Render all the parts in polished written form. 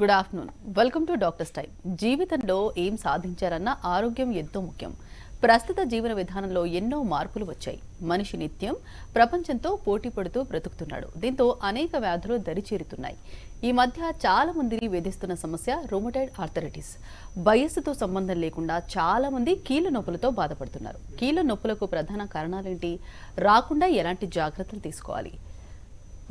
Good afternoon. Welcome to doctors time. జీవితంలో ఏం సాధించారన్న ఆరోగ్యం ఎంతో ముఖ్యం. ప్రస్తుత జీవన విధానంలో ఎన్నో మార్పులు వచ్చాయి. మనిషి నిత్యం ప్రపంచంతో పోటీ పడుతూ బ్రతుకుతున్నాడు. దీంతో అనేక వ్యాధులు దరిచేరుతున్నాయి. ఈ మధ్య చాలా మందిని వేధిస్తున్న సమస్య రొమటైడ్ ఆర్థరైటిస్. వయస్సుతో సంబంధం లేకుండా చాలా మంది కీళ్ళ నొప్పులతో బాధపడుతున్నారు. కీళ్ళ నొప్పులకు ప్రధాన కారణాలేంటి? రాకుండా ఎలాంటి జాగ్రత్తలు తీసుకోవాలి?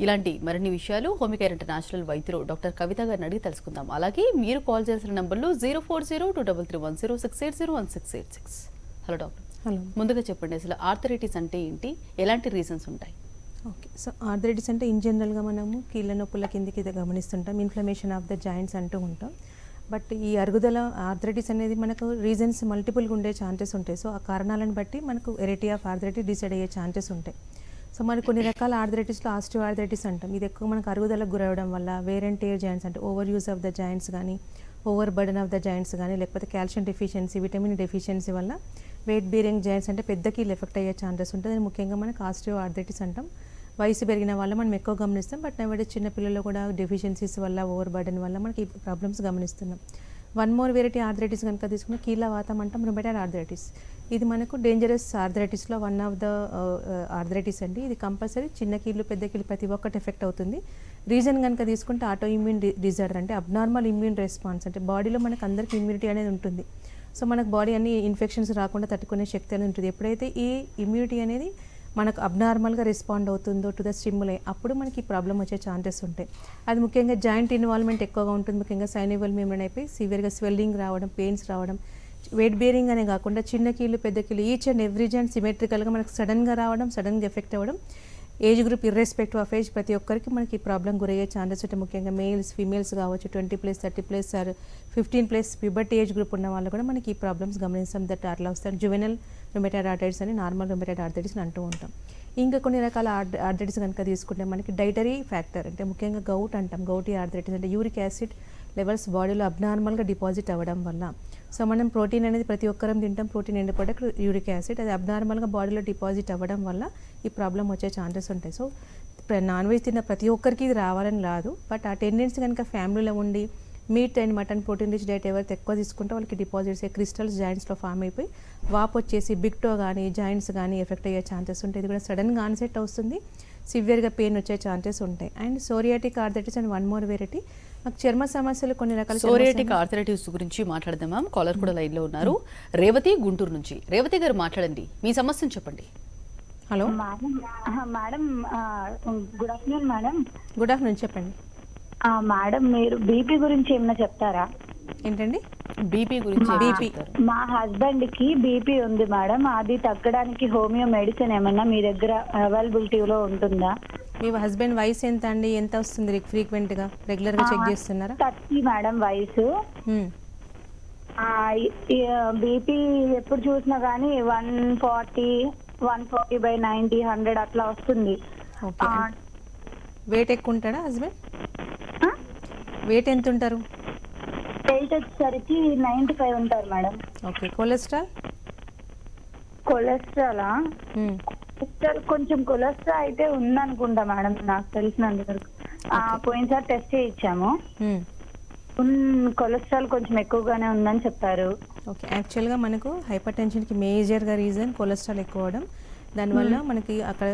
ఇలాంటి మరిన్ని విషయాలు హోమికేర్ ఇంటర్నేషనల్ వైద్యులు డాక్టర్ కవిత గారిని అడిగి తెలుసుకుందాం. అలాగే మీరు కాల్ చేసిన నంబర్లు 0402331068016686. Hello doctor. హలో. ముందుగా చెప్పండి, అసలు ఆర్థరైటిస్ అంటే ఏంటి, ఎలాంటి రీజన్స్ ఉంటాయి? ఓకే, సో ఆర్థరైటిస్ అంటే ఇన్ జనరల్గా మనము కీళ్ళ నొప్పుల కిందికి గమనిస్తుంటాం, ఇన్ఫ్లమేషన్ ఆఫ్ ద జాయింట్స్ అంటూ ఉంటాం. బట్ ఈ అరుగుదల ఆర్థరైటిస్ అనేది మనకు రీజన్స్ మల్టిపుల్గా ఉండే ఛాన్సెస్ ఉంటాయి. సో ఆ కారణాలను బట్టి మనకు వెరైటీ ఆఫ్ ఆర్థరైటిస్ డిసైడ్ అయ్యే ఛాన్సెస్ ఉంటాయి. సో మరి కొన్ని రకాల ఆర్థరైటిస్లో ఆస్టియో ఆర్థరైటిస్ అంటాం. ఇది ఎక్కువ మనకు అరుగుదలకు గురవడం వల్ల వేర్ అండ్ టేర్ జాయింట్స్ అంటే over use of the joints కానీ, over burden of the joints కానీ, లేకపోతే కాల్షియం డెఫిషియన్సీ, విటమిన్ డెఫిషియన్సీ వల్ల వెయిట్ బేరింగ్ జాయింట్స్ అంటే పెద్ద కీళ్ళు ఎఫెక్ట్ అయ్యే ఛాన్సెస్ ఉంటుంది. అది ముఖ్యంగా మనకు ఆస్టియో ఆర్థరైటిస్ అంటాం. వయసు పెరిగిన వల్ల మనం ఎక్కువ గమనిస్తాం. బట్ నవ్వడే చిన్న పిల్లల్లో కూడా డెఫిషియన్సీస్ వల్ల, ఓవర్ బర్డన్ వల్ల మనకి ఈ ప్రాబ్లమ్స్ గమనిస్తున్నాం. వన్ మోర్ వెరైటీ ఆర్థరైటిస్ కనుక తీసుకున్న కీళ్ళ వాతం అంటాం, రుమటైడ్ ఆర్థరైటిస్. ఇది మనకు డేంజరస్ ఆర్థరైటిస్లో వన్ ఆఫ్ ద ఆర్థరైటిస్ అండి. ఇది కంపల్సరీ చిన్న కీళ్ళు, పెద్ద కీళ్ళు ప్రతి ఒక్కటి ఎఫెక్ట్ అవుతుంది. రీజన్ కనుక తీసుకుంటే ఆటో ఇమ్యూన్ డిజార్డర్ అంటే అబ్నార్మల్ ఇమ్యూన్ రెస్పాన్స్. అంటే బాడీలో మనకు అందరికీ ఇమ్యూనిటీ అనేది ఉంటుంది. సో మనకు బాడీ అన్ని ఇన్ఫెక్షన్స్ రాకుండా తట్టుకునే శక్తి అనేది ఉంటుంది. ఎప్పుడైతే ఈ ఇమ్యూనిటీ అనేది మనకు అబ్నార్మల్గా రెస్పాండ్ అవుతుందో టు ద స్టిమ్యులై, అప్పుడు మనకి ఈ ప్రాబ్లం వచ్చే ఛాన్సెస్ ఉంటాయి. అది ముఖ్యంగా జాయింట్ ఇన్వాల్వ్మెంట్ ఎక్కువగా ఉంటుంది. ముఖ్యంగా సైనివల్ మెంబ్రేన్ అయిపోయి సివియర్గా స్వెల్లింగ్ రావడం, పెయిన్స్ రావడం, వెయిట్ బేరింగ్ అనే కాకుండా చిన్న కీళ్ళు, పెద్ద కీళ్ళు ఈచ్ అండ్ ఎవ్రీ జాయింట్ సిమెట్రికల్గా మనకు సడన్గా రావడం, సడన్గా ఎఫెక్ట్ అవ్వడం. Age group irrespective of age ప్రతి ఒక్కరికి మనకి ఈ ప్రాబ్లం గురయ్యే ఛాన్సెస్ ఉంటాయి. ముఖ్యంగా మేల్స్, ఫీమేల్స్ కావచ్చు, 20+, 30+, ఆర్ 15+ ప్యూబర్టీ ఏజ్ గ్రూప్ ఉన్న వాళ్ళు కూడా మనకి ఈ ప్రాబ్లమ్స్ గమనిస్తాం. దట్ అట్లా వస్తారు జువెనల్ రుమటైడ్ ఆర్థరైటిస్ అని, నార్మల్ రుమటైడ్ ఆర్థరైటిస్ అని అంటూ ఉంటాం. ఇంకా కొన్ని రకాల ఆర్థరైటిస్ కనుక తీసుకుంటే మనకి డైటరీ ఫ్యాక్టర్ అంటే ముఖ్యంగా గౌట్ అంటాం. గౌటీ ఆర్థరైటిస్ అంటే యూరిక్ యాసిడ్ లెవెల్స్ బాడీలో అబ్నార్మల్గా డిపాజిట్ అవ్వడం వల్ల. సో మనం ప్రోటీన్ అనేది ప్రతి ఒక్కరం తింటాం. Protein end product uric acid, అది అబ్నార్మల్గా బాడీలో డిపాజిట్ అవ్వడం వల్ల ఈ ప్రాబ్లం వచ్చే ఛాన్సెస్ ఉంటాయి. సో నాన్ వెజ్ తిన్న ప్రతి ఒక్కరికి ఇది రావాలని రాదు. బట్ ఆ టెండెన్సీ కనుక ఫ్యామిలీలో ఉండి meet and mutton, protein rich diet ఎవరైతే ఎక్కువ తీసుకుంటే వాళ్ళకి డిపాజిట్స్ క్రిస్టల్స్ జాయింట్స్లో ఫామ్ అయిపోయి వాపు వచ్చేసి బిగ్ టో కానీ, జాయింట్స్ కానీ ఎఫెక్ట్ అయ్యే ఛాన్సెస్ ఉంటాయి. ఇది కూడా సడన్గా ఆన్సెట్ వస్తుంది, సివియర్గా పెయిన్ వచ్చే ఛాన్సెస్ ఉంటాయి. And psoriatic arthritis and one more variety మాకు చర్మ సమస్యలు కొన్ని రకాల సోరియాటిక్ ఆర్థరైటిస్ గురించి మాట్లాడదాం మ్యామ్. కాలర్ కూడా లైన్లో ఉన్నారు. రేవతి గుంటూరు నుంచి. రేవతి గారు మాట్లాడండి, మీ సమస్యను చెప్పండి. Hello madam, good afternoon madam. Good afternoon, చెప్పండి మేడం, మీరు బీపీ గురించి ఏమైనా చెప్తారా? ఏంటండి? బీపీ గురించి BP. మా హస్బెండ్ కి బీపీ ఉంది మేడం. అది తగ్గడానికి హోమియో మెడిసిన్ ఏమన్నా మీ దగ్గర అవైలబిలిటీలో ఉంటుందా? మీ హస్బెండ్ వయసు ఎంత అండి? ఎంత వస్తుంది ఫ్రీక్వెంట్గా, రెగ్యులర్గా చెక్ చేస్తున్నారా? 30 మేడం వయసు. బీపీ ఎప్పుడు చూసినా కానీ 140/90, 100 అట్లా వస్తుంది. ఓకే. వెయిట్ ఎక్కువ ఉంటాడా హస్బెండ్? వెయిట్ ఎంత ఉంటారు? వెయిట్ వచ్చేసరికి 95 ఉంటారు మేడం. ఓకే. కొలెస్ట్రాల్? కొలెస్ట్రాలా? కొంచెం కొలెస్ట్రాల్ అయితే ఉందనుకుంటా మేడం, నాకు తెలిసినంత వరకు. పోయినసారి టెస్ట్ చేయించాము, కొలెస్ట్రాల్ కొంచెం ఎక్కువగానే ఉందని చెప్పారు. ఓకే. యాక్చువల్గా మనకు హైపర్ టెన్షన్కి మేజర్గా రీజన్ కొలెస్ట్రాల్ ఎక్కువ అవడం. దానివల్ల మనకి అక్కడ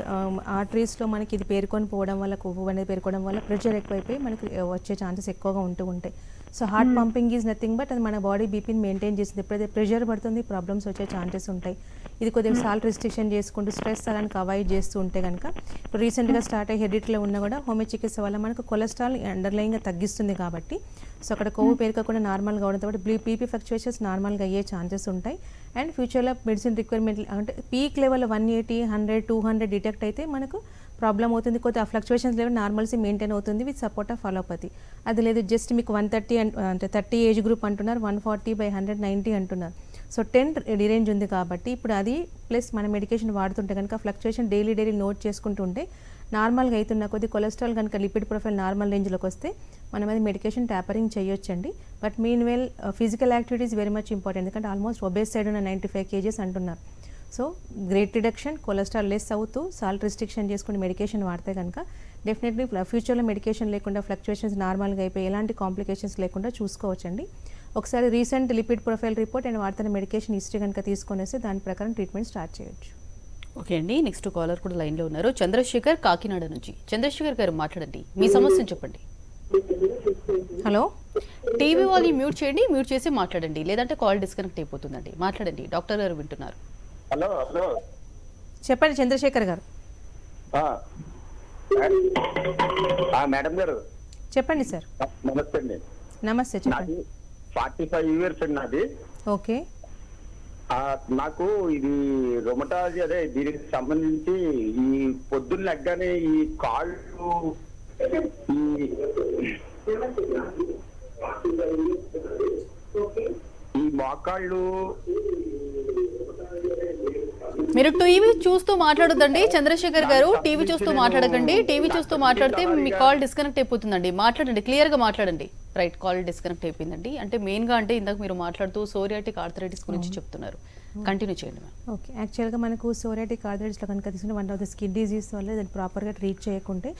ఆర్టరీస్లో మనకి ఇది పేరుకొని పోవడం వల్ల, కొవ్వు అనేది పేరుకోవడం వల్ల ప్రెషర్ ఎక్కువైపోయి మనకి వచ్చే ఛాన్సెస్ ఎక్కువగా ఉంటూ ఉంటాయి. So heart pumping is nothing but అది మన బాడీ బీపీని మెయింటైన్ చేస్తుంది. ఎప్పుడైతే ప్రెషర్ పడుతుంది ప్రాబ్లమ్స్ వచ్చే ఛాన్సెస్ ఉంటాయి. ఇది కొద్దిగా సాల్ట్ రిస్ట్రిక్షన్ చేసుకుంటూ స్ట్రెస్ అలాంటి అవాయిడ్ చేస్తూ ఉంటే కనుక, ఇప్పుడు రీసెంట్గా స్టార్ట్ అయ్యి హెరిడిటీలో ఉన్నా కూడా హోమియో చికిత్స వల్ల మనకు కొలెస్ట్రాల్ అండర్లైన్గా తగ్గిస్తుంది. కాబట్టి సో అక్కడ కొవ్వు పేరుకోకుండా నార్మల్గా అవడంతో పాటు బీపీ ఫ్లక్చువేషన్స్ నార్మల్గా అయ్యే ఛాన్సెస్ ఉంటాయి. అండ్ ఫ్యూచర్లో మెడిసిన్ రిక్వైర్మెంట్ అంటే పీక్ లెవెల్ 180, 100, 200 డిటెక్ట్ అయితే మనకు ప్రాబ్లం అవుతుంది. కొద్దిగా ఆ ఫ్లక్చువేషన్స్ లెవెల్ నార్మల్సీ మెయింటైన్ అవుతుంది విత్ సపోర్ట్ ఆఫ్ అలోపతి. అది లేదు జస్ట్ మీకు 130 అంటే 30 ఏజ్ గ్రూప్ అంటున్నారు, 140/100, 90 అంటున్నారు. సో 10 రేంజ్ ఉంది కాబట్టి ఇప్పుడు అది ప్లస్ మన మెడికేషన్ వాడుతుంటే కనుక ఫ్లక్చుయేషన్ డైలీ నోట్ చేసుకుంటూ ఉంటే నార్మల్గా అవుతున్న కొద్ది కొలెస్ట్రాల్ కనుక లిపిడ్ ప్రొఫైల్ నార్మల్ రేంజ్లోకి వస్తే మనం అది మెడికేషన్ ట్యాపరింగ్ చేయొచ్చండి. But mean well physical activities very much important. ఎందుకంటే ఆల్మోస్ట్ ఒబేస్ సైడ్ ఉన్న 95 kgs అంటున్నారు. So great reduction, cholesterol less అవుతూ సాల్ట్ రిస్ట్రిక్షన్ చేసుకుని మెడికేషన్ వాడితే కనుక డెఫినెట్లీ ఫ్యూచర్లో మెడికేషన్ లేకుండా ఫ్లక్చుయేషన్స్ నార్మల్గా అయిపోయి ఎలాంటి కాంప్లికేషన్స్ లేకుండా చూసుకోవచ్చండి. ఒకసారి recent lipid profile report and వాడుతున్న మెడికేషన్ హిస్టరీ కనుక తీసుకొని వస్తే దాని ప్రకారం ట్రీట్మెంట్ స్టార్ట్ చేయొచ్చు. ఓకే అండి, నెక్స్ట్ కాలర్ కూడా లైన్లో ఉన్నారు. చంద్రశేఖర్ కాకినాడ నుంచి. చంద్రశేఖర్ గారు మాట్లాడండి, మీ సమస్యను చెప్పండి. హలో, టీవీ వాల్యూమ్ మ్యూట్ చేయండి, మ్యూట్ చేసి మాట్లాడండి, లేదంటే కాల్ డిస్కనెక్ట్ అయిపోతుందండి. మాట్లాడండి, డాక్టర్ గారు వింటున్నారు. హలో హలో చెప్పండి చంద్రశేఖర్ గారు. మేడం గారు చెప్పండి సార్. నమస్తే అండి. నమస్తే, నాది చెప్పండి. 45 years అండి నాది. ఓకే, నాకు ఇది రొమటాలజీ అదే దీనికి సంబంధించి ఈ పొద్దున్న లెగ్గానే ఈ కాళ్ళు ఈ మోకాళ్ళు మీరు టీవీ చూస్తూ మాట్లాడొద్దండి చంద్రశేఖర్ గారు, టీవీ చూస్తూ మాట్లాడకండి. టీవీ చూస్తూ మాట్లాడితే మీ కాల్ డిస్కనెక్ట్ అయిపోతుందండి. మాట్లాడండి, క్లియర్గా మాట్లాడండి. రైట్, కాల్ డిస్కనెక్ట్ అయిపోయిందండి. అంటే మెయిన్గా అంటే ఇందాక మీరు మాట్లాడుతూ సోరియాటిక్ ఆర్థరైటిస్ గురించి చెప్తున్నారు. కంటిన్యూ చేయండి మ్యామ్. ఓకే, యాక్చువల్గా మనకు సోరియాటిక్ ఆర్థరైటిస్లో కనుక తీసుకుంటే one of the skin disease వల్ల దాన్ని ప్రాపర్గా ట్రీట్ చేయకుంటే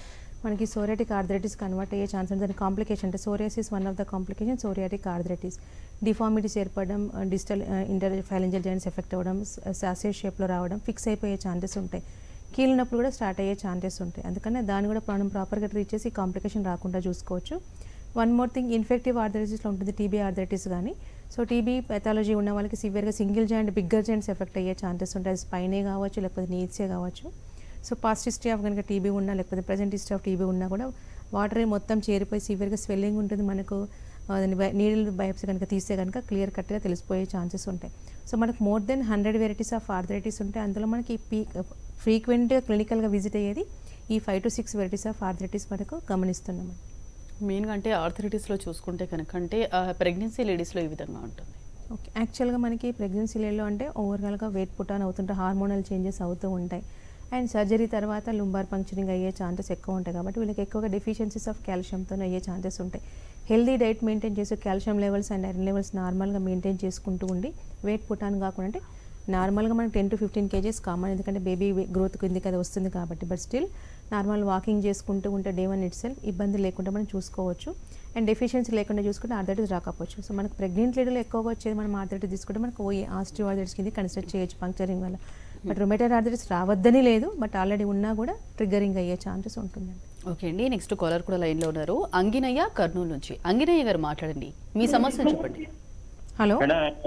మనకి సోరియాటిక్ ఆర్థరైటిస్ కన్వర్ట్ అయ్యే ఛాన్స్ ఉంటుంది. దాని కాంప్లికేషన్ అంటే psoriasis one of the complication psoriatic arthritis. Deformities ఏర్పడడం, డిజిటల్ ఇంటర్ ఫైలింజల్ జాయింట్స్ ఎఫెక్ట్ అవ్వడం, సాసే షేప్లో రావడం, ఫిక్స్ అయిపోయే ఛాన్సెస్ ఉంటాయి. కీళ్ళ నొప్పులు కూడా స్టార్ట్ అయ్యే ఛాన్సెస్ ఉంటాయి. అందుకనే దాన్ని కూడా మనం ప్రాపర్గా ట్రీట్ చేసి కాంప్లికేషన్ రాకుండా చూసుకోవచ్చు. వన్ మోర్ థింగ్, ఇన్ఫెక్టివ్ ఆర్థరైటిస్లో ఉంటుంది టీబీ ఆర్థరైటిస్ కానీ. సో టీబీ పెథాలజీ ఉన్న వాళ్ళకి సివియర్గా single joint, bigger joints effect అయ్యే ఛాన్సెస్ ఉంటాయి. అది స్పైనే కావచ్చు, లేకపోతే నీడ్సే కావచ్చు. సో పాస్ట్ హిస్టరీ ఆఫ్ కనుక టీబీ ఉన్నా, లేకపోతే ప్రజెంట్ హిస్టరీ ఆఫ్ టీబీ ఉన్నా కూడా వాటర్ మొత్తం చేరిపోయి సివియర్గా స్వెల్లింగ్ ఉంటుంది. మనకు నీడిల్ బయాప్సీ కనుక తీస్తే కనుక క్లియర్ కట్గా తెలిసిపోయే ఛాన్సెస్ ఉంటాయి. సో మనకు more than 100 varieties of arthritis ఉంటాయి. అందులో మనకి ఫ్రీక్వెంట్గా క్లినికల్గా విజిట్ అయ్యేది ఈ 5 to 6 వెరైటీస్ ఆఫ్ ఆర్థరైటిస్ మనకు గమనిస్తున్నాం. మెయిన్గా అంటే ఆర్థరైటిస్లో చూసుకుంటే కనుక అంటే ప్రెగ్నెన్సీ లేడీస్లో ఈ విధంగా ఉంటుంది. ఓకే, యాక్చువల్గా మనకి ప్రెగ్నెన్సీలలో అంటే ఓవరాల్గా వెయిట్ పుటాన్ అవుతుంటే హార్మోనల్ చేంజెస్ అవుతూ ఉంటాయి. అండ్ సర్జరీ తర్వాత లుంబార్ పంక్చరింగ్ అయ్యే ఛాన్సెస్ ఎక్కువ ఉంటాయి. కాబట్టి వీళ్ళకి ఎక్కువగా డెఫిషియన్సీస్ ఆఫ్ కాల్షియంతో అయ్యే ఛాన్సెస్ ఉంటాయి. హెల్దీ డైట్ మెయింటైన్ చేసి calcium levels and iron levels నార్మల్గా మెయింటైన్ చేసుకుంటూ ఉండి వెయిట్ పుటాన్ కాకుండా అంటే నార్మల్గా మనకి 10 to 15 kgs కామన్, ఎందుకంటే బేబీ గ్రోత్ కిందకి అది వస్తుంది కాబట్టి. బట్ స్టిల్ నార్మల్ వాకింగ్ చేసుకుంటూ ఉంటే డే 1 ఇట్సెల్ఫ్ ఇబ్బంది లేకుండా మనం చూసుకోవచ్చు. అండ్ డెఫిషియన్సీ లేకుండా చూసుకుంటే ఆర్థరైటిస్ రాకపోవచ్చు. సో మనకు ప్రెగ్నెంట్ లేడీలో ఎక్కువగా వచ్చేది మనం ఆర్థరైటిస్ తీసుకుంటే మనకు ఆస్టియో ఆర్థరైటిస్ కింద కన్సిడర్ చేయొచ్చు పంక్చరింగ్ వల్ల. బట్ రొమేటైడ్ ఆర్థరైటిస్ రావద్దని లేదు, బట్ ఆల్రెడీ ఉన్నా కూడా ట్రిగ్గరింగ్ అయ్యే ఛాన్సెస్ ఉంటుందండి. ఓకే అండి, నెక్స్ట్ కాలర్ కూడా లైన్లో ఉన్నారు. అంగినయ్య కర్నూలు నుంచి. అంగినయ్య గారు మాట్లాడండి, మీ సమస్యను చెప్పండి. హలో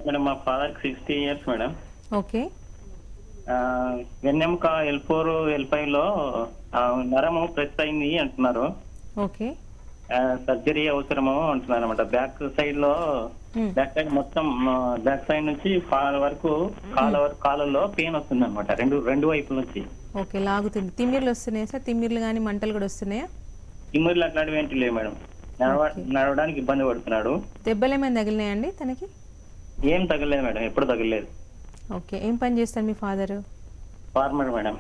మేడం, మా ఫాదర్ 60 years మేడం. ఓకే, వెన్నెముక L4 L5 లో నరము ప్రెస్ అయింది అంటున్నారు. ఓకే, సర్జరీ అవసరము అంటున్నారు అనమాట. బ్యాక్ సైడ్ లో బ్యాక్ సైడ్ మొత్తం బ్యాక్ సైడ్ నుంచి కాళ్ళ వరకు కాళ్ళలో పెయిన్ వస్తుంది అనమాట, రెండు వైపుల నుంచి. ఓకే, లాగుతుంది. తిమ్మిర్లు వస్తున్నాయా సార్? తిమ్మిర్లు కానీ మంటలు కూడా వస్తున్నాయా? తిమ్మిర్లు అట్లాంటివి ఏంటి లేవు మేడం. నడవడానికి ఇబ్బంది పడుతున్నాడు. దెబ్బలు ఏమైనా తగిలినాయండి తనకి? ఏం తగలేదు మేడం, ఎప్పుడు తగలేదు. ఓకే, ఏం పని చేస్తారు మీ ఫాదరు? Farmer madam.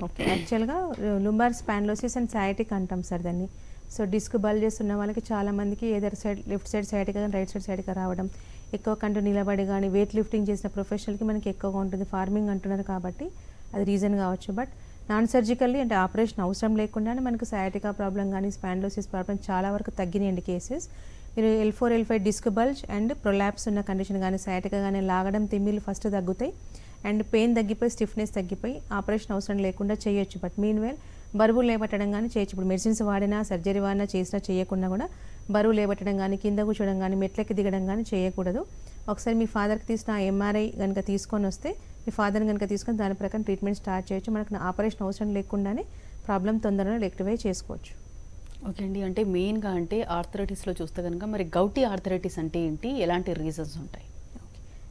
ఓకే, యాక్చువల్గా లుంబార్ స్పాండ్లోసిస్ అండ్ సయాటిక్ అంటాం సార్ దాన్ని. సో డిస్క్ బల్జెస్ ఉన్న వాళ్ళకి చాలామందికి either side left side sciatica కానీ రైట్ సైడ్ సయాటికా రావడం, ఎక్కువ కంటూ నిలబడి కానీ వెయిట్ లిఫ్టింగ్ చేసిన ప్రొఫెషనల్కి మనకి ఎక్కువగా ఉంటుంది. ఫార్మింగ్ అంటున్నారు కాబట్టి అది రీజన్ కావచ్చు. బట్ నాన్ సర్జికల్లీ అంటే ఆపరేషన్ అవసరం లేకుండానే మనకు సయాటికా ప్రాబ్లం కానీ స్పాండ్లోసిస్ ప్రాబ్లం చాలా వరకు తగ్గినాయండి కేసెస్. మీరు L4 L5 disc bulge and prolapse ఉన్న కండిషన్ కానీ సయాటికా కానీ లాగడం, తిమ్మిర్లు ఫస్ట్ తగ్గుతాయి అండ్ పెయిన్ తగ్గిపోయి స్టిఫ్నెస్ తగ్గిపోయి ఆపరేషన్ అవసరం లేకుండా చేయొచ్చు. బట్ మీన్ వేల్ బరువు లేబట్టడం కానీ చేయొచ్చు. ఇప్పుడు మెడిసిన్స్ వాడినా సర్జరీ వాడినా చేసినా చేయకుండా కూడా బరువు లేబట్టడం కానీ కింద కూర్చోడం కానీ మెట్లకి దిగడం కానీ చేయకూడదు. ఒకసారి మీ ఫాదర్కి తీసిన MRI కనుక తీసుకొని వస్తే మీ ఫాదర్ని కనుక తీసుకొని దాని ప్రకారం ట్రీట్మెంట్ స్టార్ట్ చేయొచ్చు. మనకు ఆపరేషన్ అవసరం లేకుండానే ప్రాబ్లం తొందరగా రెక్టిఫై చేసుకోవచ్చు. ఓకే అండి, అంటే మెయిన్గా అంటే ఆర్థరైటిస్లో చూస్తే కనుక మరి గౌటీ ఆర్థరైటిస్ అంటే ఏంటి, ఎలాంటి రీజన్స్ ఉంటాయి?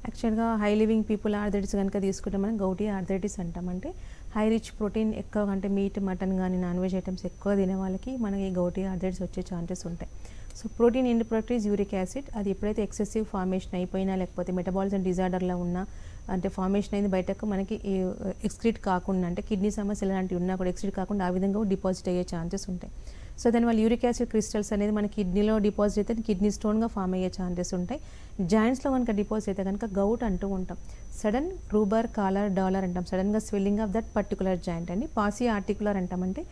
యాక్చువల్గా హై లివింగ్ పీపుల్ ఆర్థరైటిస్ కనుక తీసుకుంటే మనం గౌటీ ఆర్థరైటిస్ అంటాం. అంటే హై రిచ్ ప్రోటీన్ ఎక్కువ అంటే మీట్ మటన్ కానీ నాన్ వెజ్ ఐటమ్స్ ఎక్కువ తినే వాళ్ళకి మనకి గౌటీ ఆర్థరైటిస్ వచ్చే ఛాన్సెస్ ఉంటాయి. So protein end product is uric acid. అది ఎప్పుడైతే ఎక్సెసివ్ ఫార్మేషన్ అయిపోయినా లేకపోతే మెటబాలిజం డిజార్డర్లో ఉన్నా అంటే ఫార్మేషన్ అయింది బయటకు మనకి ఎక్స్క్రీట్ కాకుండా అంటే కిడ్నీ సమస్యలు లాంటివి ఉన్నా కూడా ఎక్స్క్రీట్ కాకుండా ఆ విధంగా డిపాజిట్ అయ్యే ఛాన్సెస్ ఉంటాయి. సో దానివల్ల యూరిక్ యాసిడ్ క్రిస్టల్స్ అనేది మన కిడ్నీలో డిపాజిట్ అయితే కిడ్నీ స్టోన్గా ఫామ్ అయ్యే ఛాన్సెస్ ఉంటాయి. జాయింట్స్లో కనుక డిపాజిట్ అయితే కనుక గౌట్ అంటూ ఉంటాం. సడన్ రూబర్ కాలర్ డాలర్ అంటాం, సడన్గా swelling of that particular joint అండి. పాసి ఆర్టికులర్ అంటామంటే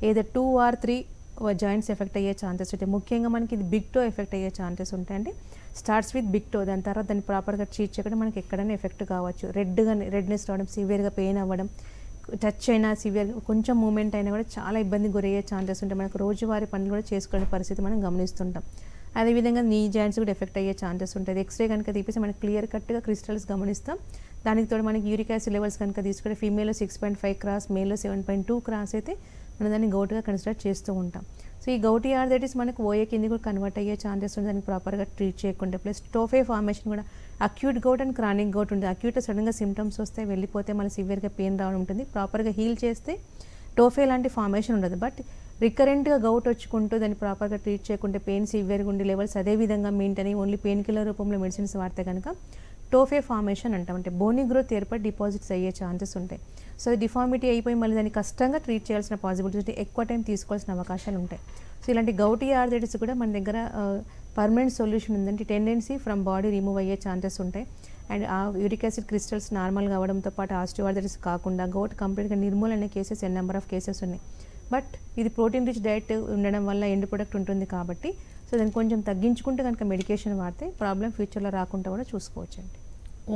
ఏదో 2 or 3 జాయింట్స్ ఎఫెక్ట్ అయ్యే ఛాన్సెస్ ఉంటాయి. ముఖ్యంగా మనకి ఇది బిగ్ టో ఎఫెక్ట్ అయ్యే ఛాన్సెస్ ఉంటాయండి. స్టార్ట్స్ విత్ బిగ్ టో, దాని తర్వాత దాన్ని ప్రాపర్గా ట్రీట్ చేయకుండా మనకి ఎక్కడైనా ఎఫెక్ట్ కావచ్చు. రెడ్నెస్ రావడం, సివియర్గా పెయిన్ అవ్వడం, టచ్ అయినా సివియర్ కొంచెం మూమెంట్ అయినా కూడా చాలా ఇబ్బంది గురయ్యే ఛాన్సెస్ ఉంటాయి. మనకు రోజువారీ పనులు కూడా చేసుకునే పరిస్థితి మనం గమనిస్తుంటాం. అదేవిధంగా నీ జాయింట్స్ కూడా ఎఫెక్ట్ అయ్యే ఛాన్సెస్ ఉంటుంది. ఎక్స్రే కనుక తీపిస్తే మనకి క్లియర్ కట్గా క్రిస్టల్స్ గమనిస్తాం. దానికి తోడు మనకి యూరిక్ యాసిడ్ లెవెల్స్ కనుక తీసుకుంటే ఫీమేల్లో 6.5 క్రాస్, మేల్లో 7.2 క్రాస్ అయితే మనం దాన్ని గౌట్గా కన్సిడర్ చేస్తూ ఉంటాం. సో ఈ గౌటీ ఆర్థరైటిస్ మనకు ఓఏ కింద కూడా కన్వర్ట్ అయ్యే ఛాన్సెస్ ఉంది దాన్ని ప్రాపర్గా ట్రీట్ చేయకుండా. ప్లస్ టోఫే ఫార్మేషన్ కూడా acute gout and chronic gout ఉంటుంది. అక్యూట్ సడన్గా సిమ్టమ్స్ వస్తే వెళ్ళిపోతే మళ్ళీ సివియర్గా పెయిన్ రావడం ఉంటుంది. ప్రాపర్గా హీల్ చేస్తే టోఫే లాంటి ఫార్మేషన్ ఉండదు. బట్ రికరెంట్గా గౌట్ వచ్చుకుంటూ దాన్ని ప్రాపర్గా ట్రీట్ చేయకుంటే పెయిన్ సివియర్గా ఉండే లెవెల్స్ అదే విధంగా మెయింటైన్ అయ్యి ఓన్లీ పెయిన్ కిల్లర్ రూపంలో మెడిసిన్స్ వాడితే కనుక టోఫే ఫార్మేషన్ అంటాం. అంటే బోనీ గ్రోత్ ఏర్పడి డిపాజిట్స్ అయ్యే ఛాన్సెస్ ఉంటాయి. సో డిఫార్మిటీ అయిపోయి మళ్ళీ దాన్ని కష్టంగా ట్రీట్ చేయాల్సిన పాసిబిలిటీ, ఎక్కువ టైం తీసుకోవాల్సిన అవకాశాలు ఉంటాయి. సో ఇలాంటి గౌటీ ఆర్థరైటిస్ కూడా మన దగ్గర పర్మనెంట్ సొల్యూషన్ ఉందంటే టెండెన్సీ ఫ్రమ్ బాడీ రిమూవ్ అయ్యే ఛాన్సెస్ ఉంటాయి. అండ్ ఆ యూరిక్ యాసిడ్ క్రిస్టల్స్ నార్మల్గా అవ్వడంతో పాటు ఆస్టియోఆర్థరైటిస్ కాకుండా గౌట్ కంప్లీట్గా నిర్మూలన కేసెస్ నెంబర్ ఆఫ్ కేసెస్ ఉన్నాయి. బట్ ఇది ప్రోటీన్ రిచ్ డైట్ ఉండడం వల్ల ఎండ్ ప్రొడక్ట్ ఉంటుంది కాబట్టి సో దాన్ని కొంచెం తగ్గించుకుంటే కనుక మెడికేషన్ వాడితే ప్రాబ్లం ఫ్యూచర్లో రాకుండా కూడా చూసుకోవచ్చండి.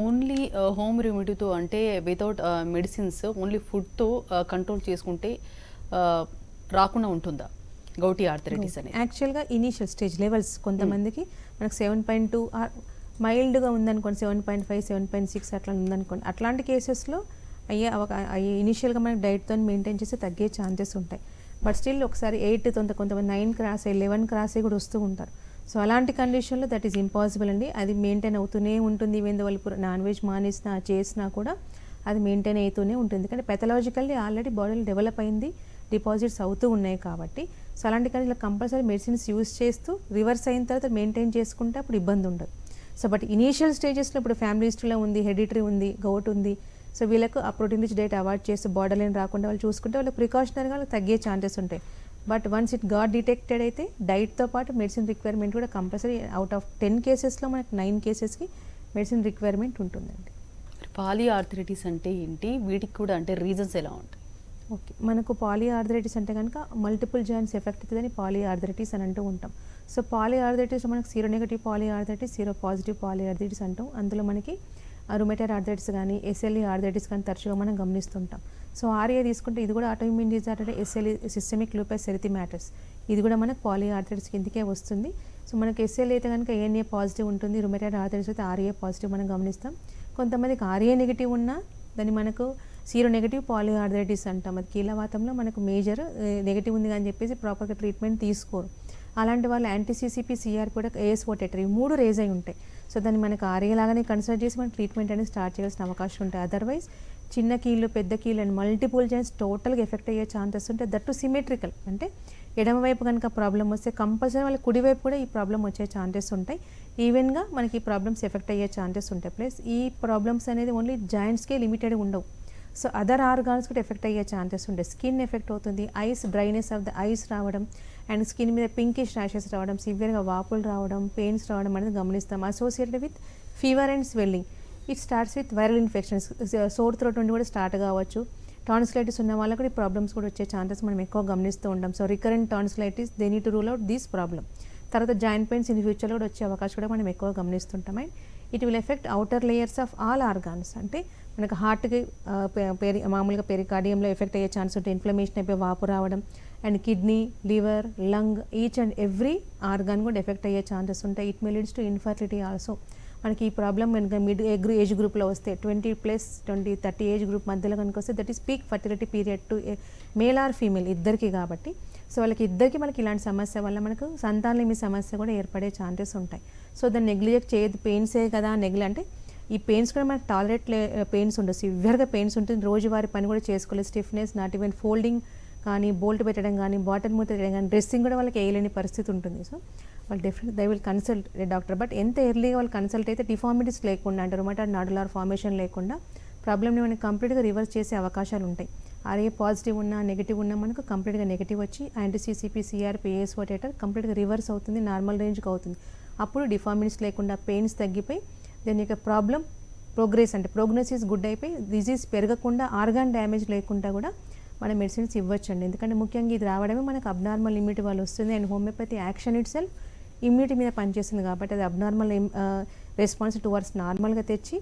ఓన్లీ హోమ్ రెమెడీతో అంటే వితౌట్ మెడిసిన్స్ ఓన్లీ ఫుడ్తో కంట్రోల్ చేసుకుంటే రాకుండా ఉంటుందా గౌటీ ఆర్థరైటిస్ అనేది? యాక్చువల్గా ఇనీషియల్ స్టేజ్ లెవెల్స్ కొంతమందికి మనకు 7.2 మైల్డ్గా ఉందనుకోండి, 7.5, 7.6 అట్లా ఉందనుకోండి. అట్లాంటి కేసెస్లో అయ్యే ఇనీషియల్గా మనకి డైట్తో మెయింటైన్ చేసి తగ్గే ఛాన్సెస్ ఉంటాయి. బట్ స్టిల్ ఒకసారి 8 కొంతమంది 9 క్రాస్ 11 క్రాస్ కూడా వస్తూ ఉంటారు. సో అలాంటి కండిషన్లో దట్ ఈస్ ఇంపాసిబుల్ అండి. అది మెయింటైన్ అవుతూనే ఉంటుంది. ఈవెన్ వాళ్ళు నాన్ వెజ్ మానేసినా చేసినా కూడా అది మెయింటైన్ అవుతూనే ఉంటుంది. కానీ పెథలాజికల్లీ ఆల్రెడీ బాడీలో డెవలప్ అయింది, డిపాజిట్స్ అవుతూ ఉన్నాయి కాబట్టి సో అలాంటి కానీ ఇలా కంపల్సరీ మెడిసిన్స్ యూస్ చేస్తూ రివర్స్ అయిన తర్వాత మెయింటైన్ చేసుకుంటే అప్పుడు ఇబ్బంది ఉండదు. సో బట్ ఇనీషియల్ స్టేజెస్లో ఇప్పుడు ఫ్యామిలీ హిస్టరీలో ఉంది, హెరిడిటరీ ఉంది, గౌట్ ఉంది, సో వీళ్ళకు ఆ ప్రోటీన్ రిచ్ డైట్ అవాయిడ్ చేస్తూ బార్డర్ లైన్ రాకుండా వాళ్ళు చూసుకుంటే వాళ్ళు ప్రికాషనరీగా వాళ్ళకి తగ్గే ఛాన్సెస్ ఉంటాయి. But once it got detected అయితే డైట్తో పాటు మెడిసిన్ రిక్వైర్మెంట్ కూడా కంపల్సరీ అవుట్ ఆఫ్ 10 కేసెస్లో మనకి 9 కేసెస్కి మెడిసిన్ రిక్వైర్మెంట్ ఉంటుందండి. పాలీ ఆర్థరైటిస్ అంటే ఏంటి, వీటికి కూడా అంటే రీజన్స్ ఎలా ఉంటాయి? ఓకే, మనకు పాలీ ఆర్థరైటిస్ అంటే కనుక మల్టిపుల్ జాయింట్స్ ఎఫెక్ట్ అవుతుందని పాలీ ఆర్థరైటిస్ అని అంటూ ఉంటాం. సో పాలీ ఆర్థరైటిస్ మనకు sero negative poly arthritis, sero positive poly arthritis అంటాం. అందులో మనకి రుమేటైడ్ ఆర్థరైటిస్ కానీ ఎస్ఎల్ఈ ఆర్థరైటిస్ కానీ తరచుగా మనం గమనిస్తుంటాం. సో ఆర్ఏ తీసుకుంటే ఇది కూడా autoimmune disorder, SLE systemic lupus erythematosus, ఇది కూడా మనకు పాలీ ఆర్థరైటిస్ కిందకే వస్తుంది. సో మనకి ఎస్ఎల్ఈ అయితే కనుక ఏఎన్ఏ పాజిటివ్ ఉంటుంది, రుమేటైడ్ ఆర్థరైటిస్ అయితే ఆర్ఏ పాజిటివ్ మనం గమనిస్తాం. కొంతమందికి ఆర్ఏ నెగిటివ్ ఉన్నా దాన్ని మనకు సీరో నెగిటివ్ పాలీ ఆర్థరైటిస్ అంటాం. అది కీలవాతంలో మనకు మేజర్ నెగిటివ్ ఉంది అని చెప్పేసి ప్రాపర్గా ట్రీట్మెంట్ తీసుకోరు. అలాంటి వాళ్ళు యాంటీసీసీపీ, సిఆర్ కూడా ఏఎస్ఓ టెటర్, ఈ 3 రేజ్ అయి ఉంటాయి. సో దాన్ని మనకు ఆర్ఏ లాగానే కన్సిడర్ చేసి మనం ట్రీట్మెంట్ అనేది స్టార్ట్ చేయాల్సిన అవకాశం ఉంటాయి. అదర్వైజ్ చిన్న కీళ్ళు, పెద్ద కీళ్ళు అండ్ మల్టిపుల్ జాయింట్స్ టోటల్గా ఎఫెక్ట్ అయ్యే ఛాన్సెస్ ఉంటాయి. దట్టు సిమెట్రికల్, అంటే ఎడమవైపు కనుక ప్రాబ్లం వస్తే కంపల్సరీ వాళ్ళ కుడివైపు కూడా ఈ ప్రాబ్లం వచ్చే ఛాన్సెస్ ఉంటాయి. ఈవెన్గా మనకి ఈ ప్రాబ్లమ్స్ ఎఫెక్ట్ అయ్యే ఛాన్సెస్ ఉంటాయి. ప్లస్ ఈ ప్రాబ్లమ్స్ అనేది ఓన్లీ జాయింట్స్కే లిమిటెడ్ ఉండవు. సో అదర్ ఆర్గాన్స్ కూడా ఎఫెక్ట్ అయ్యే ఛాన్సెస్ ఉంటాయి. స్కిన్ ఎఫెక్ట్ అవుతుంది, ice dryness of the ice రావడం అండ్ స్కిన్ మీద పింకిష్ ర్యాషెస్ రావడం, సివియర్గా వాపులు రావడం, పెయిన్స్ రావడం అనేది గమనిస్తాం. Associated with fever and swelling. It starts with viral infections, sore throat నుండి కూడా స్టార్ట్ కావచ్చు. టాన్సిలైటిస్ ఉన్న వాళ్ళకి కూడా ఈ ప్రాబ్లమ్స్ కూడా వచ్చే ఛాన్సెస్ మనం ఎక్కువ గమనిస్తూ ఉంటాం. So recurrent tonsillitis, they need to rule out this problem. తర్వాత జాయింట్ పెయిన్స్ ఇన్ ఫ్యూచర్లో కూడా వచ్చే అవకాశం కూడా మనం ఎక్కువ గమనిస్తుంటాం. And it will effect outer layers of all organs. అంటే మనకు హార్ట్కి మామూలుగా పెరికార్డియంలో ఎఫెక్ట్ అయ్యే ఛాన్స్ ఉంటుంది, ఇన్ఫ్లమేషన్ అయిపోయి వాపు రావడం. And kidney, liver, lung, each and every organ కూడా ఎఫెక్ట్ అయ్యే ఛాన్సెస్ ఉంటాయి. It may leads to infertility also. మనకి ఈ ప్రాబ్లం కనుక మిడ్ ఏజ్ గ్రూప్లో వస్తే 20+20, 30 ఏజ్ గ్రూప్ మధ్యలో కనుక వస్తే that is peak fertility period to male or female ఇద్దరికి కాబట్టి. సో వాళ్ళకి ఇద్దరికి మనకి ఇలాంటి సమస్య వల్ల మనకు సంతానలేమి సమస్య కూడా ఏర్పడే ఛాన్సెస్ ఉంటాయి. సో దాన్ని నెగ్లిజెక్ట్ చేయదు, పెయిన్సే కదా అంటే ఈ పెయిన్స్ కూడా మనకు టాలరేట్ పెయిన్స్ ఉండదు, సివియర్గా పెయిన్స్ ఉంటుంది. రోజువారి పని కూడా చేసుకోలేదు, స్టిఫ్నెస్, నాట్ ఈవెన్ ఫోల్డింగ్ కానీ, బోల్ట్ పెట్టడం కానీ, బాటన్ మూత పెట్టడం కానీ, డ్రెస్సింగ్ కూడా వాళ్ళకి వేయలేని పరిస్థితి ఉంటుంది. సో వాళ్ళు definite they will consult a doctor. But ఎంత ఎర్లీగా వాళ్ళు కన్సల్ట్ అయితే డిఫార్మిటీస్ లేకుండా, అంటే రుమటాయిడ్ నాడులార్ ఫార్మేషన్ లేకుండా ప్రాబ్లమ్ని మనకి కంప్లీట్గా రివర్స్ చేసే అవకాశాలు ఉంటాయి. ఆర్ఏ పాజిటివ్ ఉన్నా నెగిటివ్ ఉన్నా మనకు కంప్లీట్గా నెగిటివ్ వచ్చి యాంటీసీసీపీ, సిఆర్పీ, ఏఎస్ఓ టెటర్ కంప్లీట్గా రివర్స్ అవుతుంది, నార్మల్ రేంజ్కి అవుతుంది. అప్పుడు డిఫార్మిటీస్ లేకుండా పెయిన్స్ తగ్గిపోయి దీని యొక్క ప్రాబ్లం ప్రోగ్రెస్ అంటే ప్రోగ్నోసిస్ గుడ్ అయిపోయి డిజీజ్ పెరగకుండా, ఆర్గాన్ డ్యామేజ్ లేకుండా కూడా మన మెడిసిన్స్ ఇవ్వచ్చండి. ఎందుకంటే ముఖ్యంగా ఇది రావడమే మనకు అబ్నార్మల్ ఇమ్యూనిటీ వల్ల వస్తుంది. And homeopathy action it self immunity మీద పనిచేస్తుంది కాబట్టి అది అబ్నార్మల్ రెస్పాన్స్ టువర్డ్స్ నార్మల్గా తెచ్చి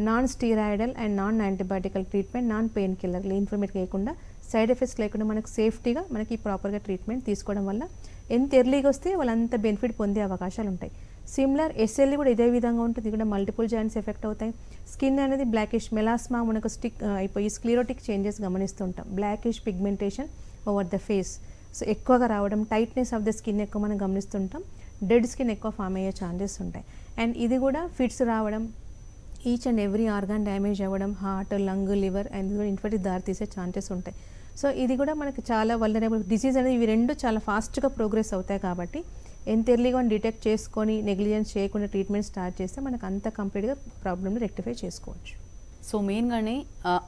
non steroidal and non antibiotical treatment, non pain killer, inflammate లేకుండా, సైడ్ ఎఫెక్ట్స్ లేకుండా మనకు సేఫ్టీగా మనకి ప్రాపర్గా ట్రీట్మెంట్ తీసుకోవడం వల్ల ఎంత ఎర్లీగా వస్తే వాళ్ళంత బెనిఫిట్ పొందే అవకాశాలు ఉంటాయి. సిమిలర్ ఎస్ఎల్ఈ కూడా ఇదే విధంగా ఉంటుంది. ఇది కూడా మల్టిపుల్ జాయింట్స్ ఎఫెక్ట్ అవుతాయి. స్కిన్ అనేది బ్లాకిష్ మెలాస్మా మనకు స్టిక్ అయిపోయి స్క్లీరోటిక్ చేంజెస్ గమనిస్తుంటాం. Blackish pigmentation over the face so ఎక్కువగా రావడం, టైట్నెస్ ఆఫ్ ద స్కిన్ ఎక్కువ మనం గమనిస్తుంటాం. డెడ్ స్కిన్ ఎక్కువ ఫామ్ అయ్యే ఛాన్సెస్ ఉంటాయి. అండ్ ఇది కూడా ఫిట్స్ రావడం, each and every organ damage అవ్వడం, హార్ట్, లంగ్, లివర్ అండ్ ఇది కూడా ఇన్ఫెక్ట్కి దారి తీసే ఛాన్సెస్ ఉంటాయి. సో ఇది కూడా మనకి చాలా వల్నరబుల్ డిసీజ్ అనేది ఇవి రెండు చాలా ఫాస్ట్గా ప్రోగ్రెస్ అవుతాయి కాబట్టి ఎంత ఎర్లీగా డిటెక్ట్ చేసుకొని నెగ్లిజెన్స్ చేయకుండా ట్రీట్మెంట్ స్టార్ట్ చేస్తే మనకు అంత కంప్లీట్గా ప్రాబ్లమ్ని రెక్టిఫై చేసుకోవచ్చు. సో మెయిన్గానే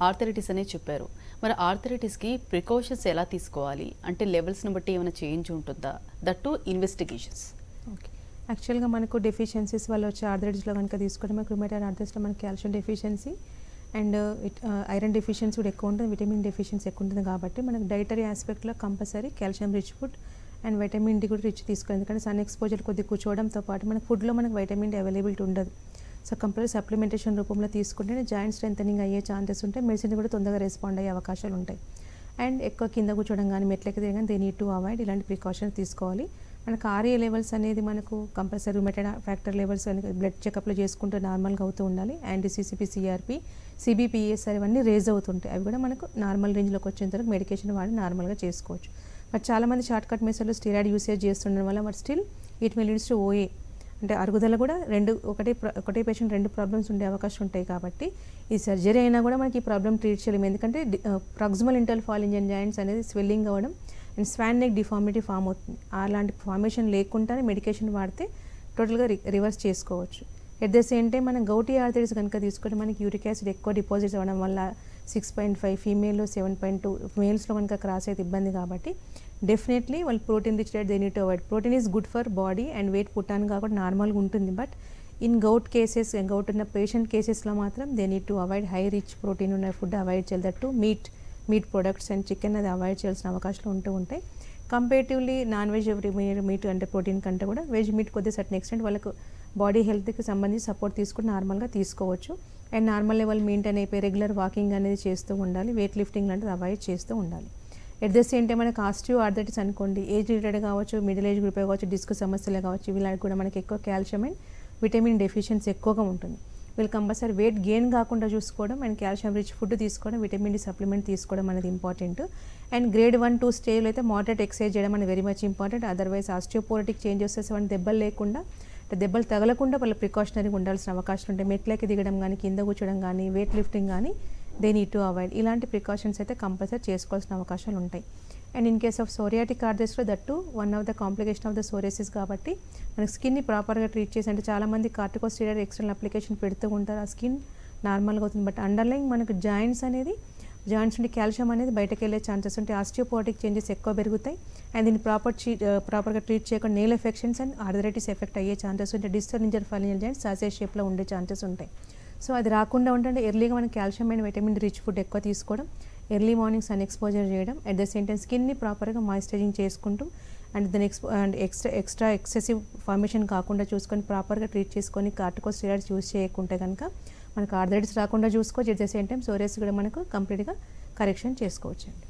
ఆర్థరైటిస్ అనే చెప్పారు. మరి ఆర్థరైటిస్కి ప్రికాషన్స్ ఎలా తీసుకోవాలి అంటే లెవెల్స్ని బట్టి ఏమైనా చేంజ్ ఉంటుందా? That to investigations. ఓకే, యాక్చువల్గా మనకు డెఫిషియన్సీస్ వల్ల వచ్చే ఆర్థరైటిస్లో కనుక తీసుకుంటే మనకు రుమేటాయిడ్ ఆర్థరైటిస్లో మనకి calcium deficiency and iron deficiency కూడా ఎక్కువ ఉంటుంది, విటమిన్ డెఫిషియన్సీ ఎక్కువ ఉంటుంది కాబట్టి మనకు డైటరీ ఆస్పెక్ట్లో compulsory calcium rich food and vitamin D కూడా రిచ్ తీసుకోవాలి. ఎందుకంటే సన్ ఎక్స్పోజర్ కొద్దిగా కూర్చోవడంతో పాటు మనకు ఫుడ్లో మనకు వైటమిన్ డి అవైలబిలిటీ ఉండదు. సో కంపల్సరీ సప్లిమెంటేషన్ రూపంలో తీసుకుంటే జాయింట్ స్ట్రెంథనింగ్ అయ్యే ఛాన్సెస్ ఉంటాయి. మెడిసిన్ కూడా తొందరగా రెస్పాండ్ అయ్యే అవకాశాలు ఉంటాయి. అండ్ ఎక్కువ కింద కూర్చోవడం కానీ మెట్లకి తిరగడం కానీ దే నీడ్ టు అవాయిడ్ ఇలాంటి ప్రికాషన్స్ తీసుకోవాలి. మనకు ఆర్ఏ లెవెల్స్ అనేది మనకు కంపల్సరీ రుమేటాయిడ్ ఫ్యాక్టర్ లెవెల్స్ బ్లడ్ చెకప్లో చేసుకుంటూ నార్మల్గా అవుతూ ఉండాలి. అండ్ సిసిపి, సిఆర్పి, సిబిపిఎస్ఆర్ ఇవన్నీ రేజ్ అవుతుంటాయి. అవి కూడా మనకు నార్మల్ రేంజ్లోకి వచ్చేంత వరకు మెడికేషన్ వాడి నార్మల్గా చేసుకోవచ్చు. బట్ చాలామంది షార్ట్ కట్ మెథడ్లో స్టీరాయిడ్ యూసేజ్ చేస్తుండడం వల్ల but still it may leads to OA అంటే అరుగుదల కూడా ఒకటే పేషెంట్ రెండు ప్రాబ్లమ్స్ ఉండే అవకాశం ఉంటాయి. కాబట్టి ఈ సర్జరీ అయినా కూడా మనకి ఈ ప్రాబ్లమ్ ట్రీట్ చేయలేము. ఎందుకంటే proximal interval fall in joints అనేది స్వెల్లింగ్ అవ్వడం and swan neck deformity form అవుతుంది. అలాంటి ఫార్మేషన్ లేకుండానే మెడికేషన్ వాడితే టోటల్గా రివర్స్ చేసుకోవచ్చు. ఎట్ ద సేమ్ టైం మనం గౌటీ ఆర్థరైటిస్ కనుక తీసుకుంటే మనకి యూరిక్ యాసిడ్ ఎక్కువ డిపాజిట్స్ అవ్వడం వల్ల 6.5 ఫీమేల్లో 7.2 మేల్స్లో కనుక క్రాస్ అయితే ఇబ్బంది కాబట్టి డెఫినెట్లీ వాళ్ళు protein rich diet they need to avoid. Protein is good for body and weight పుట్టాను కాబట్టి నార్మల్గా ఉంటుంది. But in gout cases gout ఉన్న పేషెంట్ కేసెస్లో మాత్రం they need to avoid high rich protein ఉన్న ఫుడ్ అవాయిడ్ చేయాలి. That to meat products and chicken అది అవాయిడ్ చేయాల్సిన అవకాశాలు ఉంటూ ఉంటాయి. కంపేటివ్లీ నాన్ వెజ్ మీట్ అంటే ప్రోటీన్ కంటే కూడా వెజ్ మీట్ కొద్దిగా సర్టన్ ఎక్స్టెంట్ వాళ్ళకు బాడీ హెల్త్కి సంబంధించి సపోర్ట్ తీసుకుని నార్మల్గా తీసుకోవచ్చు. అండ్ నార్మల్ లెవెల్ మెయింటైన్ అయిపోయి రెగ్యులర్ వాకింగ్ అనేది చేస్తూ ఉండాలి. వెయిట్ లిఫ్టింగ్ లాంటిది అవాయిడ్ చేస్తూ ఉండాలి. ఎట్ ద సేమ్ టైం మనకు ఆస్టియో ఆర్థరైటిస్ అనుకోండి, ఏజ్ రిలేటెడ్ కావచ్చు, మిడిల్ ఏజ్ గ్రూప్ కావచ్చు, డిస్క్ సమస్యలు కావచ్చు, వీళ్ళకి కూడా మనకి ఎక్కువ కాల్షియం అండ్ విటమిన్ డెఫిషియన్సీ ఎక్కువగా ఉంటుంది. వీళ్ళు కంపల్సరీ వెయిట్ గెయిన్ కాకుండా చూసుకోవడం అండ్ కాల్షియం రిచ్ ఫుడ్ తీసుకోవడం, విటమిన్ డి సప్లిమెంట్ తీసుకోవడం అనేది ఇంపార్టెంట్. అండ్ గ్రేడ్ 1, 2 స్టేజ్లో అయితే మోడరేట్ ఎక్సర్సైజ్ చేయడం అనేది very much important. Otherwise osteoporotic changes వస్తే దెబ్బలు లేకుండా దెబ్బలు తగలకుండా వాళ్ళు ప్రికాషనరీగా ఉండాల్సిన అవకాశాలు ఉంటాయి. మెట్లకి దిగడం కానీ, కింద కూర్చోడం కానీ, వెయిట్ లిఫ్టింగ్ కానీ దే నీడ్ టు అవాయిడ్. ఇలాంటి ప్రికాషన్స్ అయితే కంపల్సరీ చేసుకోవాల్సిన అవకాశాలు ఉంటాయి. And in case of psoriatic ఆర్థరైటిస్లో that one of the complication of the psoriasis కాబట్టి మనకి స్కిన్ని ప్రాపర్గా ట్రీట్ చేసి అంటే చాలామంది కార్టికోస్టెరాయిడ్ ఎక్స్టర్నల్ అప్లికేషన్ పెడుతూ ఉంటారు, ఆ స్కిన్ నార్మల్గా అవుతుంది. బట్ అండర్లైన్ మనకు జాయింట్స్ నుండి కాల్షియం అనేది బయటకు వెళ్ళే ఛాన్సెస్ ఉంటాయి. ఆస్టియోపోటిక్ చేంజెస్ ఎక్కువ పెరుగుతాయి. అండ్ దీన్ని ప్రాపర్గా ట్రీట్ చేయకుండా nail affections and arthritis effect అయ్యే ఛాన్సెస్ ఉంటాయి. డిస్టల్ ఇంజర్ ఫాలింజర్ జాయింట్స్ సాసేజ్ షేప్లో ఉండే ఛాన్సెస్ ఉంటాయి. సో అది రాకుండా ఉంటే ఎర్లీగా మనం calcium and vitamin rich food ఎక్కువ తీసుకోవడం, ఎర్లీ మార్నింగ్ సన్ ఎక్స్పోజర్ చేయడం, అట్ ద సేమ్ టైం స్కిన్ని ప్రాపర్గా మాయిశ్చరైజింగ్ చేసుకుంటూ అండ్ దాని ఎక్స్ట్రా ఎక్సెసివ్ ఫార్మేషన్ కాకుండా చూసుకొని ప్రాపర్గా ట్రీట్ చేసుకొని కార్టికోస్టెరాయిడ్స్ యూజ్ చేయకుంటే కనుక మనకు ఆర్థరైటిస్ రాకుండా చూసుకోవచ్చు. At the same time psoriasis కూడా మనకు కంప్లీట్గా కరెక్షన్ చేసుకోవచ్చు అండి.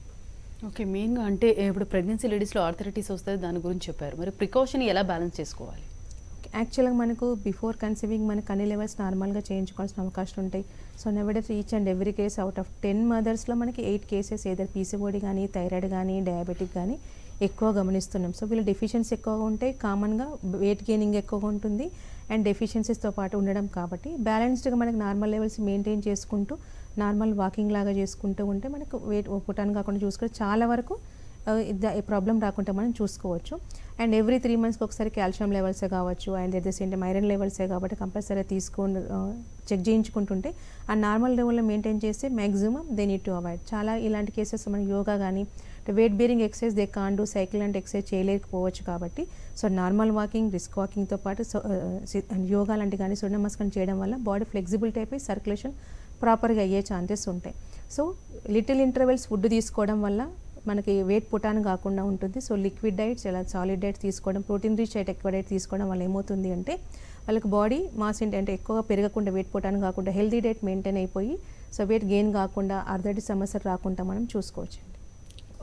ఓకే, మెయిన్గా అంటే ఇప్పుడు ప్రెగ్నెన్సీ లేడీస్లో ఆర్థరైటిస్ వస్తుంది దాని గురించి చెప్పారు. మరి ప్రికాషన్ ఎలా బ్యాలెన్స్ చేసుకోవాలి? యాక్చువల్గా మనకు బిఫోర్ కన్సీవింగ్ మనకు అన్ని లెవెల్స్ నార్మల్గా చేయించుకోవాల్సిన అవకాశాలు ఉంటాయి. So nowadays each and every case out of 10 మదర్స్లో మనకి 8 కేసెస్ ఏదర్ పీసీఓడి కానీ, థైరాయిడ్ కానీ, డయాబెటిక్ కానీ ఎక్కువ గమనిస్తున్నాం. సో వీళ్ళ డెఫిషియన్సీ ఎక్కువగా ఉంటాయి, కామన్గా వెయిట్ గెయినింగ్ ఎక్కువగా ఉంటుంది అండ్ డెఫిషియన్సీస్తో పాటు ఉండడం కాబట్టి బ్యాలెన్స్డ్గా మనకి నార్మల్ లెవెల్స్ మెయింటైన్ చేసుకుంటూ నార్మల్ వాకింగ్ లాగా చేసుకుంటూ ఉంటే మనకు వెయిట్ పుట్టాను కాకుండా చూసుకుంటే చాలా వరకు ప్రాబ్లం రాకుండా మనం చూసుకోవచ్చు. అండ్ ఎవ్రీ 3 మంత్స్కి ఒకసారి కాల్షియం లెవెల్సే కావచ్చు and at the same time iron లెవెల్సే కాబట్టి కంపల్సరీ తీసుకొని చెక్ చేయించుకుంటుంటే ఆ నార్మల్ లెవెల్లో మెయింటైన్ చేస్తే maximum they need to avoid. చాలా ఇలాంటి కేసెస్ మనం యోగా కానీ weight bearing exercise they can do, cycle అంటే ఎక్సర్సైజ్ చేయలేకపోవచ్చు కాబట్టి సో నార్మల్ వాకింగ్, రిస్క్ వాకింగ్తో పాటు యోగా లాంటి కానీ సూర్య నమస్కారం చేయడం వల్ల బాడీ ఫ్లెక్సిబిలిటీ అయిపోయి సర్క్యులేషన్ ప్రాపర్గా అయ్యే ఛాన్సెస్ ఉంటాయి. సో లిటిల్ ఇంటర్వెల్స్ ఫుడ్ తీసుకోవడం వల్ల మనకి వెయిట్ పుటాన్ కాకుండా ఉంటుంది. సో లిక్విడ్ డైట్స్ ఇలా సాలిడ్ డైట్స్ తీసుకోవడం, ప్రోటీన్ రిచ్ డైట్ ఎక్కువ డైట్ తీసుకోవడం వల్ల ఏమవుతుంది అంటే వాళ్ళకి బాడీ మాస్ అంటే ఎక్కువగా పెరగకుండా వెయిట్ పుటాన్ కాకుండా హెల్తీ డైట్ మెయింటైన్ అయిపోయి సో వెయిట్ గెయిన్ కాకుండా ఆర్థరైటిస్ సమస్యలు రాకుండా మనం చూసుకోవచ్చు.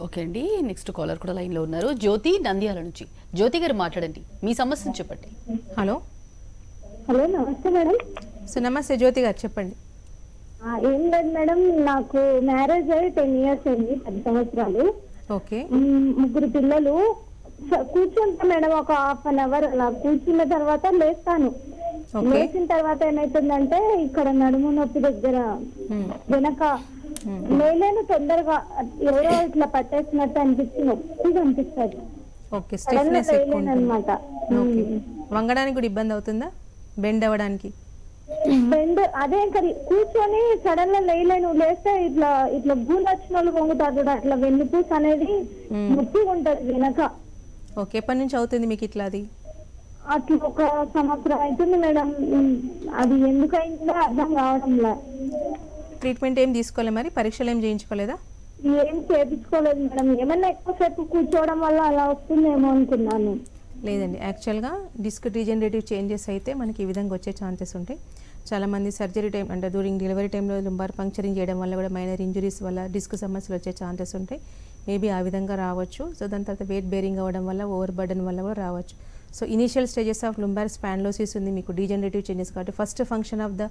ఓకే అండి, నెక్స్ట్ కాలర్ కూడా లైన్లో ఉన్నారు. జ్యోతి నంద్యాల నుంచి. జ్యోతి గారు మాట్లాడండి, మీ సమస్యను చెప్పండి. హలో హలో, నమస్తే మేడం. సో నమస్తే జ్యోతి గారు, చెప్పండి. ఏం లేదు మేడం, నాకు మ్యారేజ్ అయ్యి 10 years అయింది, 10 సంవత్సరాలు. ఓకే 3 పిల్లలు. కూర్చుంటా మేడం ఒక 1/2 hour అలా కూర్చున్న తర్వాత లేస్తాను. లేచిన తర్వాత ఏమైతుందంటే ఇక్కడ నడుము నొప్పి దగ్గర వెనక లేలేను, తొందరగా ఎవరో ఇట్లా పట్టేసినట్టు అనిపిస్తుంది, నొప్పిగా అనిపిస్తుంది. ఓకే స్టిఫ్నెస్ ఎక్కువ ఉంటుంది. అనమాట. ఓకే వంగడానికి కూడా ఇబ్బంది అవుతుందా, బెండ్ అవ్వడానికి? బెండ్ అదే ఇంకా కూర్చొని సడన్ గా లేలేను, లేస్తే ఇట్లా ఇట్లా గూలు వచ్చిన వాళ్ళు పొంగుతారు చూడ, అట్లా వెన్నుపూస అనేది నొప్పిగా ఉంటది వెనక. ఓకే ఎప్పటి నుంచి అవుతుంది మీకు ఇట్లా? అది అట్లా 1 సంవత్సరం అవుతుంది మేడం. అది ఎందుకైందో అర్థం కావడంలా. ట్రీట్మెంట్ ఏం తీసుకోలే, మరి పరీక్షలు ఏం చేయించుకోలేదా? ఏం చేపించుకోలేదు మేడం, ఏమన్నా ఎక్కువసేపు కూర్చోవడం వల్ల అలా వస్తుందేమో అనుకున్నాను. లేదండి, యాక్చువల్గా డిస్క్ డీజనరేటివ్ చేంజెస్ అయితే మనకి ఈ విధంగా వచ్చే ఛాన్సెస్ ఉంటాయి. చాలామంది సర్జరీ టైం అంటే డ్యూరింగ్ డెలివరీ టైంలో లుంబార్ పంక్చరింగ్ చేయడం వల్ల కూడా మైనర్ ఇంజురీస్ వల్ల డిస్క్ సమస్యలు వచ్చే ఛాన్సెస్ ఉంటాయి. మేబీ ఆ విధంగా రావచ్చు. సో దాని తర్వాత వెయిట్ బేరింగ్ అవ్వడం వల్ల, ఓవర్ బర్డన్ వల్ల కూడా రావచ్చు. So initial stages of lumbar spondylosis ఉంది మీకు, డీజనరేటివ్ చేంజెస్ కాబట్టి first function of the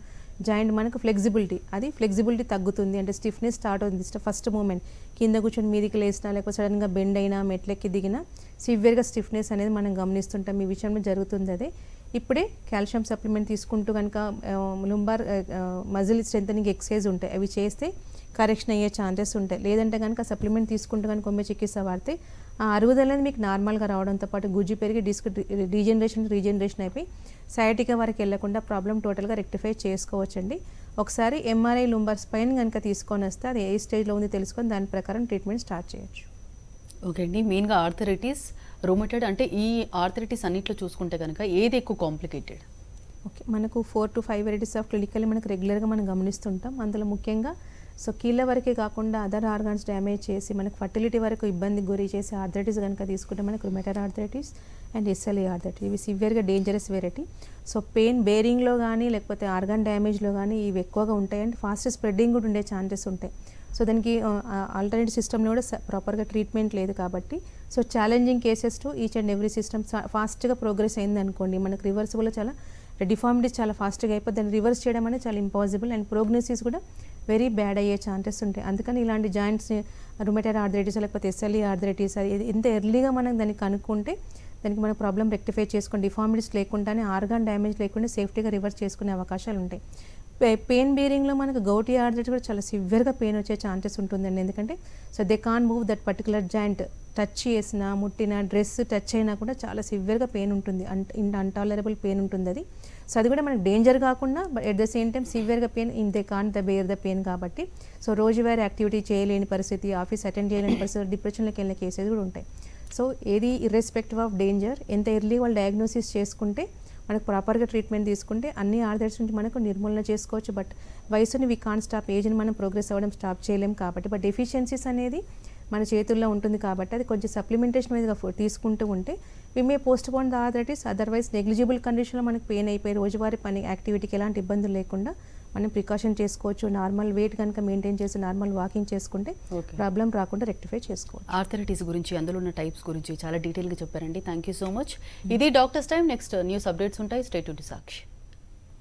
joint మనకు ఫ్లెక్సిబిలిటీ, అది ఫ్లెక్సిబిలిటీ తగ్గుతుంది. అంటే స్టిఫ్నెస్ స్టార్ట్ అవుతుంది ఫస్ట్ మూమెంట్. కింద కూర్చొని మీదికి లేసినా లేకపోతే సడన్గా బెండ్ అయినా మెట్లెక్కి దిగినా సివియర్గా స్టిఫ్నెస్ అనేది మనం గమనిస్తుంటాం. ఈ విషయంలో జరుగుతుంది అదే. ఇప్పుడే కాల్షియం సప్లిమెంట్ తీసుకుంటూ కనుక లుంబార్ మజిల్ స్ట్రెంథనింగ్ ఎక్సర్సైజ్ ఉంటాయి, అవి చేస్తే కరెక్షన్ అయ్యే ఛాన్సెస్ ఉంటాయి. లేదంటే కనుక సప్లిమెంట్ తీసుకుంటూ కనుక కొమ్మె చికిత్స వాడితే ఆ అరుగుదల అనేది మీకు నార్మల్గా రావడంతో పాటు గుజ్జు పెరిగి డిస్క్ రీజనరేషన్ అయిపోయి సయాటికా వరకు వెళ్లకుండా ప్రాబ్లం టోటల్గా రెక్టిఫై చేసుకోవచ్చండి. ఒకసారి ఎంఆర్ఐ లుంబార్ స్పైన్ కనుక తీసుకొని వస్తే అది ఏ స్టేజ్లో ఉంది తెలుసుకొని దాని ప్రకారం ట్రీట్మెంట్ స్టార్ట్ చేయొచ్చు. ఓకే అండి, మెయిన్గా ఆర్థరైటిస్, రొమటైడ్ అంటే ఈ ఆర్థరైటిస్ అన్నిట్లో చూసుకుంటే కనుక ఏది ఎక్కువ కాంప్లికేటెడ్? ఓకే మనకు 4 to 5 వెరైటీస్ ఆఫ్ క్లినికల్ మనకు రెగ్యులర్గా మనం గమనిస్తుంటాం. అందులో ముఖ్యంగా సో కీళ్ళ వరకే కాకుండా అదర్ ఆర్గాన్స్ డ్యామేజ్ చేసి మనకు ఫర్టిలిటీ వరకు ఇబ్బందికి గురి చేసి ఆర్థరైటిస్ కనుక తీసుకుంటే మనకు rheumatoid arthritis and SLE arthritis, ఇవి సివియర్గా డేంజరస్ వెరైటీ. సో పెయిన్ బేరింగ్లో కానీ లేకపోతే ఆర్గాన్ డ్యామేజ్లో కానీ ఇవి ఎక్కువగా ఉంటాయి అండ్ ఫాస్ట్ స్ప్రెడ్డింగ్ కూడా ఉండే ఛాన్సెస్ ఉంటాయి. సో దానికి ఆల్టర్నేటివ్ సిస్టమ్లో కూడా ప్రాపర్గా ట్రీట్మెంట్ లేదు కాబట్టి so challenging cases to each and every system ఫాస్ట్గా ప్రోగ్రెస్ అయింది అనుకోండి, మనకు రివర్సిబుల్ చాలా డిఫార్మిటీస్ చాలా ఫాస్ట్గా అయిపోయి దాన్ని రివర్స్ చేయడం అనేది చాలా ఇంపాసిబుల్ అండ్ ప్రోగ్నోసిస్ కూడా వెరీ బ్యాడ్ అయ్యే ఛాన్సెస్ ఉంటాయి. అందుకని ఇలాంటి జాయింట్స్ రుమటైడ్ ఆర్థరైటిస్ లేకపోతే ఎస్ఎల్ఈ ఆర్థరైటిస్ అది ఎంత ఎర్లీగా మనం దాన్ని కనుక్కుంటే దానికి మన ప్రాబ్లం రెక్టిఫై చేసుకొని డిఫార్మిటీస్ లేకుండానే ఆర్గాన్ డ్యామేజ్ లేకుండా సేఫ్టీగా రివర్స్ చేసుకునే అవకాశాలు ఉంటాయి. పెయిన్ బేరింగ్లో మనకు గౌటీ ఆర్థరైటిస్ కూడా చాలా సివియర్గా పెయిన్ వచ్చే ఛాన్సెస్ ఉంటుందండి. ఎందుకంటే so they can move that particular joint, touch చేసినా ముట్టినా డ్రెస్ టచ్ అయినా కూడా చాలా సివియర్గా పెయిన్ ఉంటుంది, అన్టాలరబుల్ పెయిన్ ఉంటుంది అది. సో అది కూడా మనకు డేంజర్ కాకుండా but at the same time సివియర్గా pain in they can't the bear the pain కాబట్టి సో రోజువారీ యాక్టివిటీ చేయలేని పరిస్థితి, ఆఫీస్ అటెండ్ చేయలేని పరిస్థితి, డిప్రెషన్లోకి వెళ్ళిన కేసెస్ కూడా ఉంటాయి. సో ఏది ఇర్రెస్పెక్టివ్ ఆఫ్ డేంజర్ ఎంత ఎర్లీ వాళ్ళు డయాగ్నోసిస్ చేసుకుంటే మనకు ప్రాపర్గా ట్రీట్మెంట్ తీసుకుంటే అన్ని ఆర్థరైటిస్ నుంచి మనకు నిర్మూలన చేసుకోవచ్చు. బట్ వయసుని వి కాన్ స్టాప్, ఏజ్ని మనం ప్రోగ్రెస్ అవ్వడం స్టాప్ చేయలేం కాబట్టి. బట్ డెఫిషియన్సీస్ అనేది మన చేతుల్లో ఉంటుంది కాబట్టి అది కొంచెం సప్లిమెంటేషన్ మీద తీసుకుంటూ ఉంటే we may postpone the arthritis. Otherwise negligible కండిషన్లో మనకు పెయిన్ అయిపోయి రోజువారీ పని యాక్టివిటీకి ఎలాంటి ఇబ్బందులు లేకుండా మనం ప్రికాషన్ చేసుకోవచ్చు. నార్మల్ వెయిట్ కనుక మెయింటైన్ చేసి నార్మల్ వాకింగ్ చేసుకుంటే ప్రాబ్లం రాకుండా రెక్టిఫై చేసుకోవచ్చు. ఆర్థరైటిస్ గురించి, అందులో ఉన్న టైప్స్ గురించి చాలా డీటెయిల్గా చెప్పారండి. Thank you so much. ఇది doctor's time. Next news updates ఉంటాయి. Stay tuned to Sakshi.